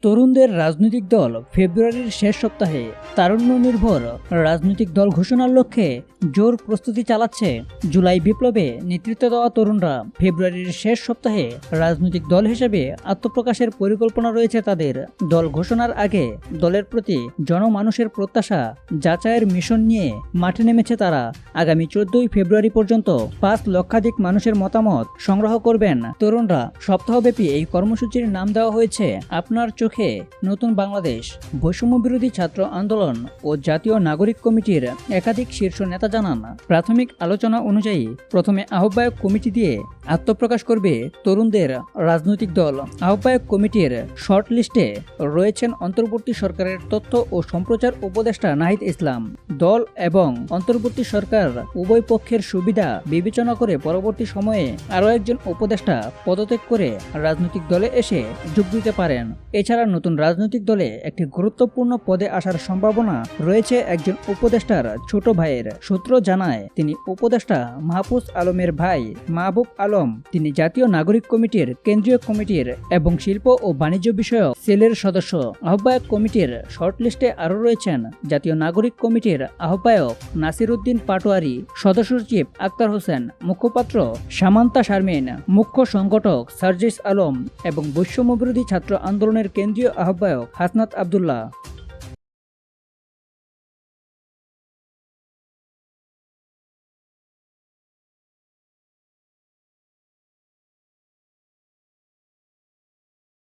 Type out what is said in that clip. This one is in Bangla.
তরুণদের রাজনৈতিক দল ফেব্রুয়ারির শেষ সপ্তাহে তারুণ্য নির্ভর রাজনৈতিক দল ঘোষণার লক্ষ্যে জোর প্রস্তুতি চালাচ্ছে। জুলাই বিপ্লবে নেতৃত্ব দেওয়া তরুণরা ফেব্রুয়ারির শেষ সপ্তাহে রাজনৈতিক দল হিসেবে আত্মপ্রকাশের পরিকল্পনা রয়েছে তাদের। দল ঘোষণার আগে দলের প্রতি জনমানুষের প্রত্যাশা যাচাইয়ের মিশন নিয়ে মাঠে নেমেছে তারা। আগামী 14ই ফেব্রুয়ারি পর্যন্ত 5 লক্ষাধিক মানুষের মতামত সংগ্রহ করবেন তরুণরা। সপ্তাহব্যাপী এই কর্মসূচির নাম দেওয়া হয়েছে আপনার চোখে নতুন বাংলাদেশ। বৈষম্য বিরোধী ছাত্র আন্দোলন ও জাতীয় নাগরিক কমিটির একাধিক শীর্ষ নেতা জানান, প্রাথমিক আলোচনা অনুযায়ী প্রথমে আহ্বায়ক কমিটি দিয়ে আত্মপ্রকাশ করবে তরুণদের রাজনৈতিক দল। আহ্বায়ক কমিটির শর্ট লিস্টে রয়েছেন অন্তর্বর্তী সরকারের তথ্য ও সম্প্রচার উপদেষ্টা নাহিদ ইসলাম। দল এবং অন্তর্বর্তী সরকার উভয় পক্ষের সুবিধা বিবেচনা করে পরবর্তী সময়ে আরও একজন উপদেষ্টা পদত্যাগ করে রাজনৈতিক দলে এসে যোগ দিতে পারেন। এছাড়া নতুন রাজনৈতিক দলে একটি গুরুত্বপূর্ণ পদে আসার সম্ভাবনা রয়েছে একজন উপদেষ্টার ছোট ভাইয়ের। সূত্র জানায়, তিনি উপদেষ্টা মাহফুজ আলমের ভাই মাহবুব আলম। তিনি জাতীয় নাগরিক কমিটির কেন্দ্রীয় কমিটির এবং শিল্প ও বাণিজ্য বিষয়ক সেলের সদস্য। আহ্বায়ক কমিটির শর্টলিস্টে আরও রয়েছেন জাতীয় নাগরিক কমিটির আহ্বায়ক নাসির উদ্দিন পাটোয়ারি, সদস্য সচিব আক্তার হোসেন, মুখপাত্র সামান্তা শারমিন, মুখ্য সংগঠক সার্জিস আলম এবং বৈষম্য বিরোধী ছাত্র আন্দোলনের কেন্দ্রীয় আহ্বায়ক হাসনাত আবদুল্লাহ।